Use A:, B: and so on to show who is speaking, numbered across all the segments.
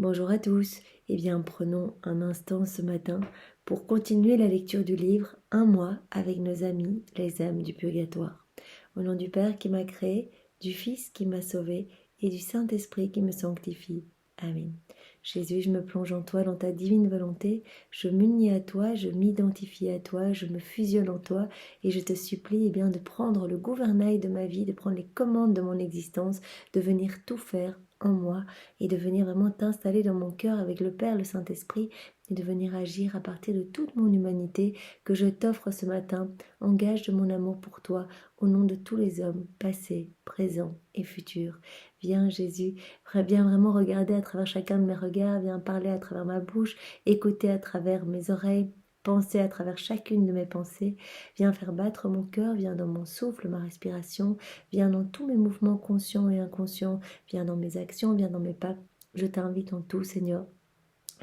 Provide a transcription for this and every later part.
A: Bonjour à tous. Eh bien, prenons un instant ce matin pour continuer la lecture du livre Un mois avec nos amis, les âmes du purgatoire. Au nom du Père qui m'a créé, du Fils qui m'a sauvé et du Saint-Esprit qui me sanctifie. Amen. Jésus, je me plonge en toi, dans ta divine volonté. Je m'unis à toi, je m'identifie à toi, je me fusionne en toi et je te supplie bien, de prendre le gouvernail de ma vie, de prendre les commandes de mon existence, de venir tout faire en moi et de venir vraiment t'installer dans mon cœur avec le Père, le Saint-Esprit et de venir agir à partir de toute mon humanité que je t'offre ce matin. Engage de mon amour pour toi au nom de tous les hommes, passés, présents et futurs. Viens Jésus, viens vraiment regarder à travers chacun de mes regards, viens parler à travers ma bouche, écouter à travers mes oreilles, penser à travers chacune de mes pensées. Viens faire battre mon cœur, viens dans mon souffle, ma respiration, viens dans tous mes mouvements conscients et inconscients, viens dans mes actions, viens dans mes pas. Je t'invite en tout, Seigneur.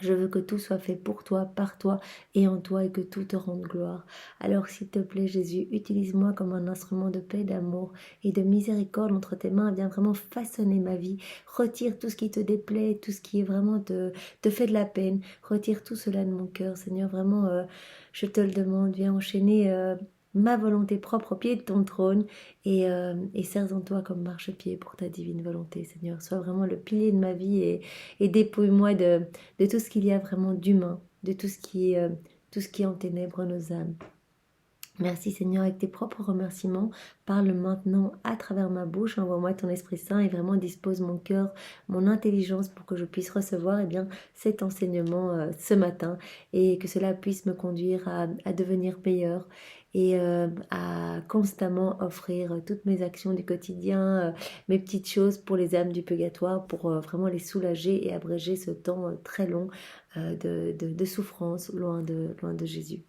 A: Je veux que tout soit fait pour toi, par toi et en toi et que tout te rende gloire. Alors s'il te plaît Jésus, utilise-moi comme un instrument de paix, d'amour et de miséricorde entre tes mains. Viens vraiment façonner ma vie. Retire tout ce qui te déplaît, tout ce qui est vraiment te fait de la peine. Retire tout cela de mon cœur, Seigneur. Vraiment, je te le demande. Viens enchaîner ma volonté propre au pied de ton trône et serre en toi comme marchepied pour ta divine volonté, Seigneur. Sois vraiment le pilier de ma vie et dépouille-moi de tout ce qu'il y a vraiment d'humain, de tout ce qui enténèbre nos âmes. Merci Seigneur, avec tes propres remerciements, parle maintenant à travers ma bouche, envoie-moi ton Esprit Saint et vraiment dispose mon cœur, mon intelligence pour que je puisse recevoir cet enseignement ce matin et que cela puisse me conduire à devenir meilleur et à constamment offrir toutes mes actions du quotidien, mes petites choses pour les âmes du purgatoire, pour vraiment les soulager et abréger ce temps très long de souffrance loin de Jésus.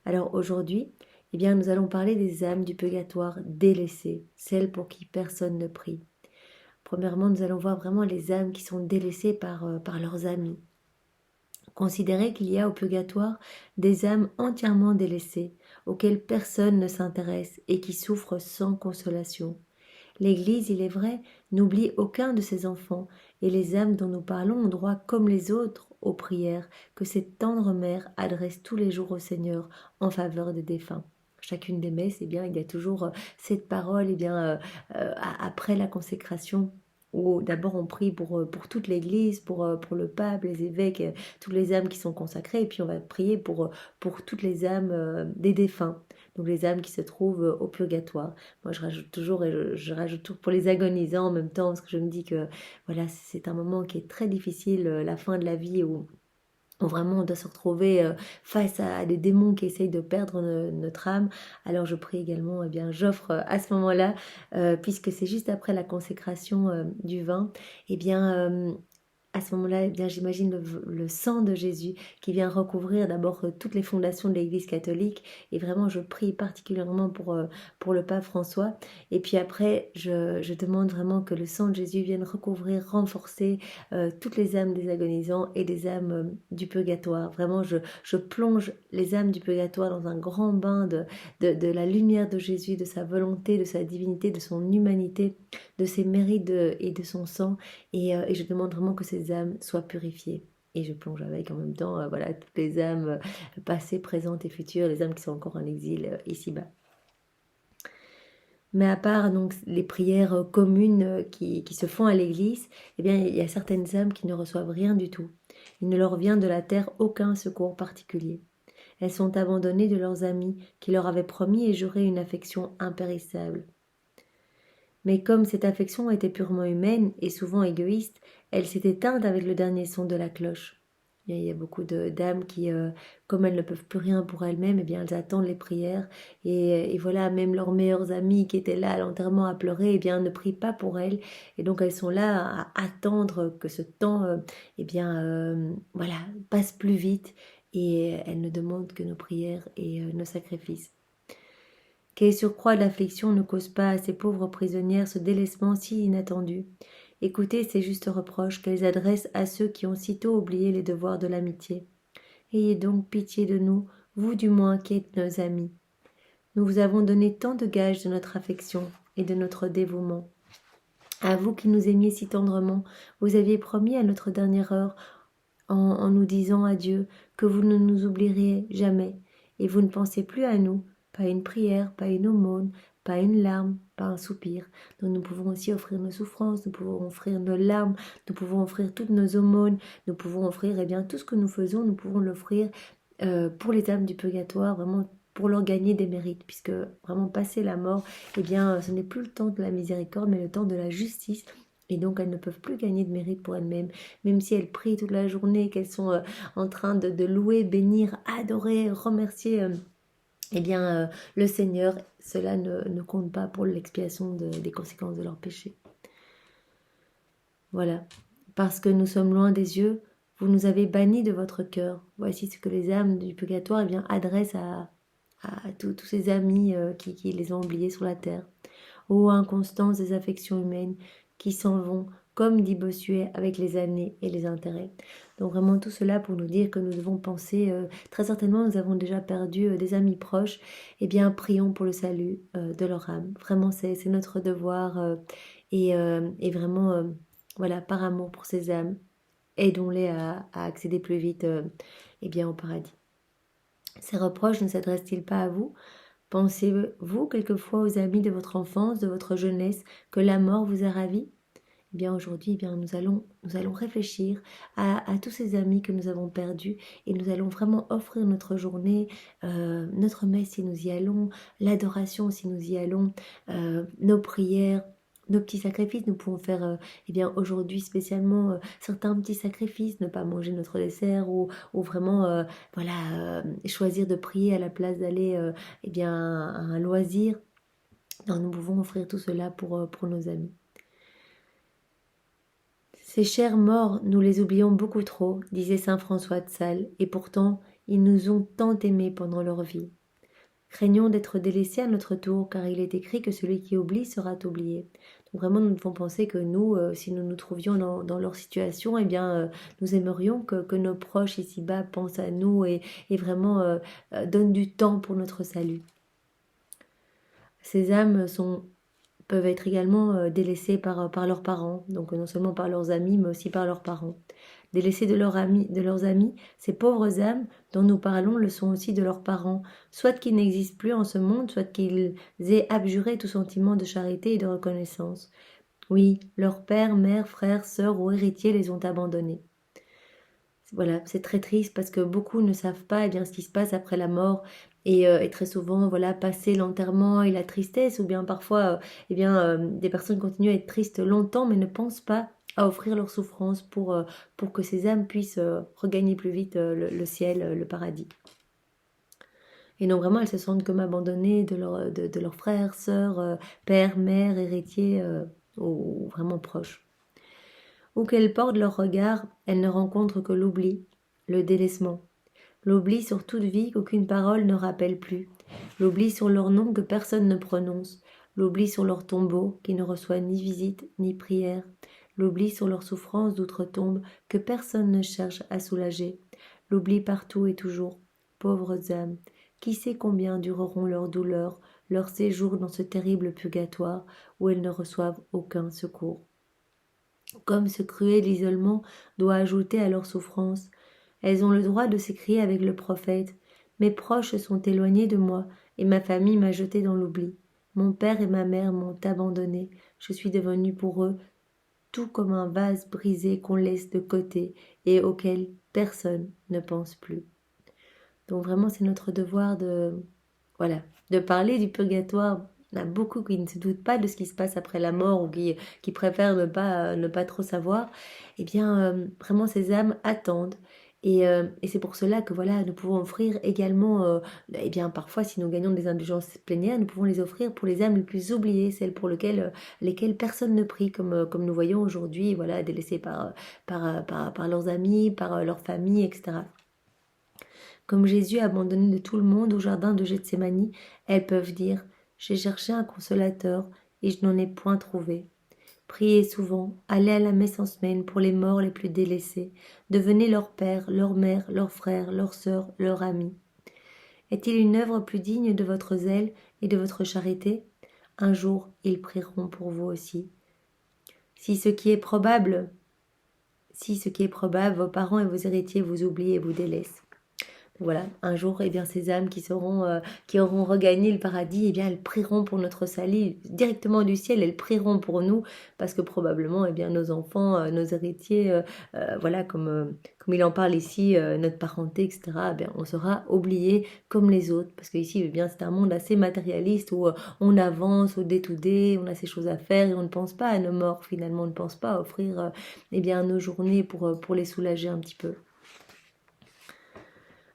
A: Alors aujourd'hui, eh bien, nous allons parler des âmes du purgatoire délaissées, celles pour qui personne ne prie. Premièrement, nous allons voir vraiment les âmes qui sont délaissées par leurs amis. Considérez qu'il y a au purgatoire des âmes entièrement délaissées, auxquelles personne ne s'intéresse et qui souffrent sans consolation. L'Église, il est vrai, n'oublie aucun de ses enfants, et les âmes dont nous parlons ont droit, comme les autres, aux prières que cette tendre mère adresse tous les jours au Seigneur en faveur des défunts. Chacune des messes, eh bien, il y a toujours cette parole, après la consécration, où d'abord on prie pour toute l'Église, pour le pape, les évêques, toutes les âmes qui sont consacrées, et puis on va prier pour toutes les âmes des défunts, donc les âmes qui se trouvent au purgatoire. Moi, je rajoute toujours, et je rajoute tout pour les agonisants en même temps, parce que je me dis que voilà, c'est un moment qui est très difficile, la fin de la vie, où vraiment on doit se retrouver face à des démons qui essayent de perdre notre âme. Alors je prie également, j'offre à ce moment-là, puisque c'est juste après la consécration du vin, à ce moment-là, j'imagine le sang de Jésus qui vient recouvrir d'abord toutes les fondations de l'Église catholique. Et vraiment, je prie particulièrement pour le pape François. Et puis après, je demande vraiment que le sang de Jésus vienne recouvrir, renforcer toutes les âmes des agonisants et des âmes du purgatoire. Vraiment, je plonge les âmes du purgatoire dans un grand bain de la lumière de Jésus, de sa volonté, de sa divinité, de son humanité, de ses mérites et de son sang. Et je demande vraiment que ces âmes soient purifiées. Et je plonge avec en même temps toutes les âmes passées, présentes et futures, les âmes qui sont encore en exil ici-bas. Mais à part donc les prières communes qui se font à l'église, eh bien il y a certaines âmes qui ne reçoivent rien du tout. Il ne leur vient de la terre aucun secours particulier. Elles sont abandonnées de leurs amis qui leur avaient promis et juré une affection impérissable. Mais comme cette affection était purement humaine et souvent égoïste, elle s'est éteinte avec le dernier son de la cloche. Il y a beaucoup d'âmes qui, comme elles ne peuvent plus rien pour elles-mêmes, eh bien elles attendent les prières. Et voilà, même leurs meilleurs amis qui étaient là à l'enterrement à pleurer, eh bien ne prient pas pour elles. Et donc elles sont là à attendre que ce temps, passe plus vite. Et elles ne demandent que nos prières et nos sacrifices. Quelle surcroît de l'affliction ne cause pas à ces pauvres prisonnières ce délaissement si inattendu. Écoutez ces justes reproches qu'elles adressent à ceux qui ont sitôt oublié les devoirs de l'amitié. Ayez donc pitié de nous, vous du moins qui êtes nos amis. Nous vous avons donné tant de gages de notre affection et de notre dévouement. À vous qui nous aimiez si tendrement, vous aviez promis à notre dernière heure, en nous disant adieu, que vous ne nous oublieriez jamais, et vous ne pensez plus à nous, pas une prière, pas une aumône, pas une larme, pas un soupir. Donc nous pouvons aussi offrir nos souffrances, nous pouvons offrir nos larmes, nous pouvons offrir toutes nos aumônes, nous pouvons offrir bien tout ce que nous faisons, nous pouvons l'offrir pour les âmes du purgatoire, vraiment pour leur gagner des mérites, puisque vraiment passer la mort, ce n'est plus le temps de la miséricorde, mais le temps de la justice. Et donc elles ne peuvent plus gagner de mérite pour elles-mêmes, même si elles prient toute la journée, qu'elles sont en train de louer, bénir, adorer, remercier le Seigneur, cela ne compte pas pour l'expiation des conséquences de leurs péchés. Voilà, parce que nous sommes loin des yeux, vous nous avez bannis de votre cœur. Voici ce que les âmes du purgatoire adressent à tous ces amis qui les ont oubliés sur la terre. Ô inconstance des affections humaines qui s'en vont, comme dit Bossuet, avec les années et les intérêts. Donc vraiment tout cela pour nous dire que nous devons penser, très certainement nous avons déjà perdu des amis proches, prions pour le salut de leur âme. Vraiment c'est notre devoir et vraiment, voilà, par amour pour ces âmes, aidons-les à accéder plus vite au paradis. Ces reproches ne s'adressent-ils pas à vous ? Pensez-vous quelquefois aux amis de votre enfance, de votre jeunesse, que la mort vous a ravis ? Aujourd'hui, nous allons réfléchir à tous ces amis que nous avons perdus et nous allons vraiment offrir notre journée, notre messe si nous y allons, l'adoration si nous y allons, nos prières, nos petits sacrifices. Nous pouvons faire aujourd'hui spécialement certains petits sacrifices, ne pas manger notre dessert ou vraiment choisir de prier à la place d'aller à un loisir. Donc, nous pouvons offrir tout cela pour nos amis. Ces chers morts, nous les oublions beaucoup trop, disait saint François de Sales, et pourtant ils nous ont tant aimés pendant leur vie. Craignons d'être délaissés à notre tour, car il est écrit que celui qui oublie sera oublié. Donc vraiment, nous devons penser que nous, si nous nous trouvions dans leur situation, nous aimerions que nos proches ici-bas pensent à nous et vraiment donnent du temps pour notre salut. Ces âmes peuvent être également délaissés par leurs parents, donc non seulement par leurs amis, mais aussi par leurs parents. Délaissés de leurs amis, ces pauvres âmes dont nous parlons le sont aussi de leurs parents, soit qu'ils n'existent plus en ce monde, soit qu'ils aient abjuré tout sentiment de charité et de reconnaissance. Oui, leurs pères, mères, frères, sœurs ou héritiers les ont abandonnés. Voilà, c'est très triste parce que beaucoup ne savent pas ce qui se passe après la mort et très souvent, passer l'enterrement et la tristesse ou bien parfois, des personnes continuent à être tristes longtemps mais ne pensent pas à offrir leur souffrance pour que ces âmes puissent regagner plus vite le ciel, le paradis. Et donc vraiment, elles se sentent comme abandonnées de leurs frères, sœurs, pères, mères, héritiers ou vraiment proches. Où qu'elles portent leur regard, elles ne rencontrent que l'oubli, le délaissement. L'oubli sur toute vie qu'aucune parole ne rappelle plus. L'oubli sur leur nom que personne ne prononce. L'oubli sur leur tombeau qui ne reçoit ni visite ni prière. L'oubli sur leur souffrance d'outre-tombe que personne ne cherche à soulager. L'oubli partout et toujours. Pauvres âmes, qui sait combien dureront leurs douleurs, leur séjour dans ce terrible purgatoire où elles ne reçoivent aucun secours. Comme ce cruel isolement doit ajouter à leur souffrance, elles ont le droit de s'écrier avec le prophète. Mes proches sont éloignés de moi, et ma famille m'a jeté dans l'oubli. Mon père et ma mère m'ont abandonné. Je suis devenue pour eux tout comme un vase brisé qu'on laisse de côté et auquel personne ne pense plus. Donc vraiment, c'est notre devoir de parler du purgatoire. Il y en a beaucoup qui ne se doutent pas de ce qui se passe après la mort ou qui préfèrent ne pas trop savoir. Vraiment, ces âmes attendent. Et c'est pour cela que nous pouvons offrir également, parfois si nous gagnons des indulgences plénières, nous pouvons les offrir pour les âmes les plus oubliées, celles pour lesquelles personne ne prie, comme nous voyons aujourd'hui, délaissées par leurs amis, par leur famille, etc. Comme Jésus abandonné de tout le monde au jardin de Gethsémani, elles peuvent dire « J'ai cherché un consolateur et je n'en ai point trouvé ». Priez souvent, allez à la messe en semaine pour les morts les plus délaissés, devenez leur père, leur mère, leurs frères, leurs sœurs, leurs amis. Est-il une œuvre plus digne de votre zèle et de votre charité ? Un jour, ils prieront pour vous aussi. Si ce qui est probable, vos parents et vos héritiers vous oublient et vous délaissent. Voilà, un jour, eh bien, ces âmes qui auront regagné le paradis, eh bien, elles prieront pour notre salut directement du ciel. Elles prieront pour nous parce que probablement, eh bien, nos enfants, nos héritiers, voilà, comme il en parle ici, notre parenté, etc. Eh bien, on sera oublié comme les autres parce que ici, eh bien, c'est un monde assez matérialiste où on avance au day-to-day, on a ces choses à faire et on ne pense pas à nos morts. Finalement, on ne pense pas à offrir, eh bien, nos journées pour les soulager un petit peu.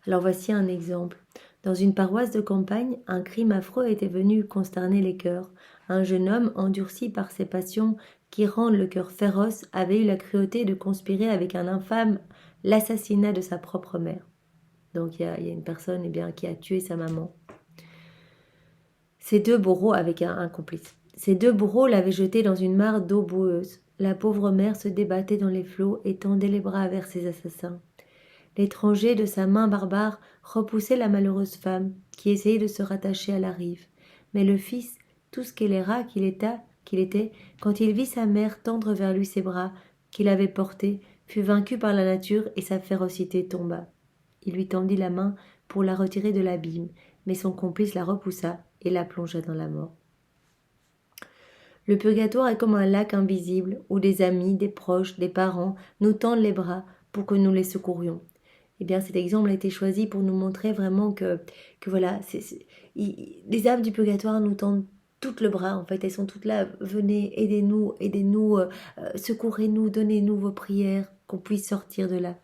A: Alors voici un exemple. Dans une paroisse de campagne, un crime affreux était venu consterner les cœurs. Un jeune homme, endurci par ses passions qui rendent le cœur féroce, avait eu la cruauté de conspirer avec un infâme l'assassinat de sa propre mère. Donc il y a une personne qui a tué sa maman. Ces deux bourreaux avec un complice. Ces deux bourreaux l'avaient jeté dans une mare d'eau boueuse. La pauvre mère se débattait dans les flots et tendait les bras vers ses assassins. L'étranger, de sa main barbare, repoussait la malheureuse femme, qui essayait de se rattacher à la rive. Mais le fils, tout scélérat qu'il était, quand il vit sa mère tendre vers lui ses bras, qu'il avait portés, fut vaincu par la nature et sa férocité tomba. Il lui tendit la main pour la retirer de l'abîme, mais son complice la repoussa et la plongea dans la mort. Le purgatoire est comme un lac invisible où des amis, des proches, des parents nous tendent les bras pour que nous les secourions. Eh bien, cet exemple a été choisi pour nous montrer vraiment que voilà, les âmes du purgatoire nous tendent toutes le bras, en fait, elles sont toutes là, venez, aidez-nous, secourez-nous, donnez-nous vos prières, qu'on puisse sortir de là.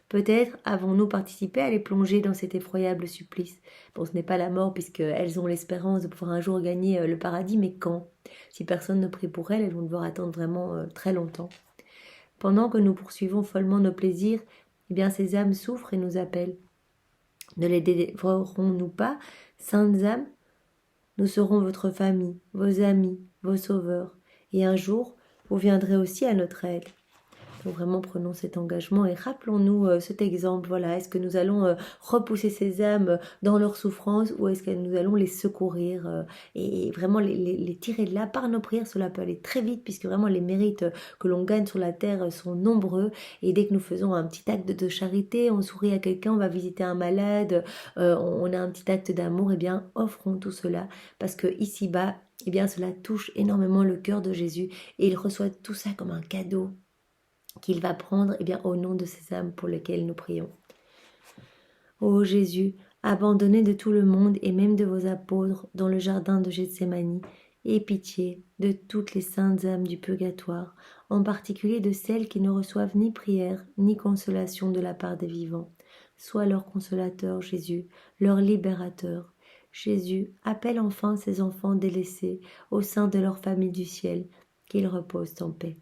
A: Peut-être avons-nous participé à les plonger dans cet effroyable supplice. Bon, ce n'est pas la mort, puisqu'elles ont l'espérance de pouvoir un jour gagner le paradis, mais quand? Si personne ne prie pour elles, elles vont devoir attendre vraiment très longtemps. Pendant que nous poursuivons follement nos plaisirs, eh bien, ces âmes souffrent et nous appellent. Ne les dévorerons-nous pas, saintes âmes? Nous serons votre famille, vos amis, vos sauveurs. Et un jour, vous viendrez aussi à notre aide. Donc vraiment prenons cet engagement et rappelons-nous cet exemple. Voilà, est-ce que nous allons repousser ces âmes dans leur souffrance ou est-ce que nous allons les secourir et vraiment les tirer de là par nos prières? Cela peut aller très vite puisque vraiment les mérites que l'on gagne sur la terre sont nombreux et dès que nous faisons un petit acte de charité, on sourit à quelqu'un, on va visiter un malade, on a un petit acte d'amour, eh bien offrons tout cela parce que ici-bas, eh bien cela touche énormément le cœur de Jésus et il reçoit tout ça comme un cadeau qu'il va prendre au nom de ces âmes pour lesquelles nous prions. Ô Jésus, abandonné de tout le monde et même de vos apôtres dans le jardin de Gethsémani, aie pitié de toutes les saintes âmes du purgatoire, en particulier de celles qui ne reçoivent ni prière ni consolation de la part des vivants. Sois leur consolateur, Jésus, leur libérateur. Jésus, appelle enfin ces enfants délaissés au sein de leur famille du ciel, qu'ils reposent en paix.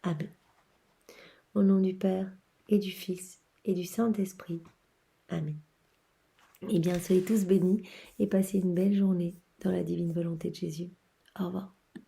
A: Amen. Au nom du Père, et du Fils, et du Saint-Esprit. Amen. Eh bien, soyez tous bénis et passez une belle journée dans la divine volonté de Jésus. Au revoir.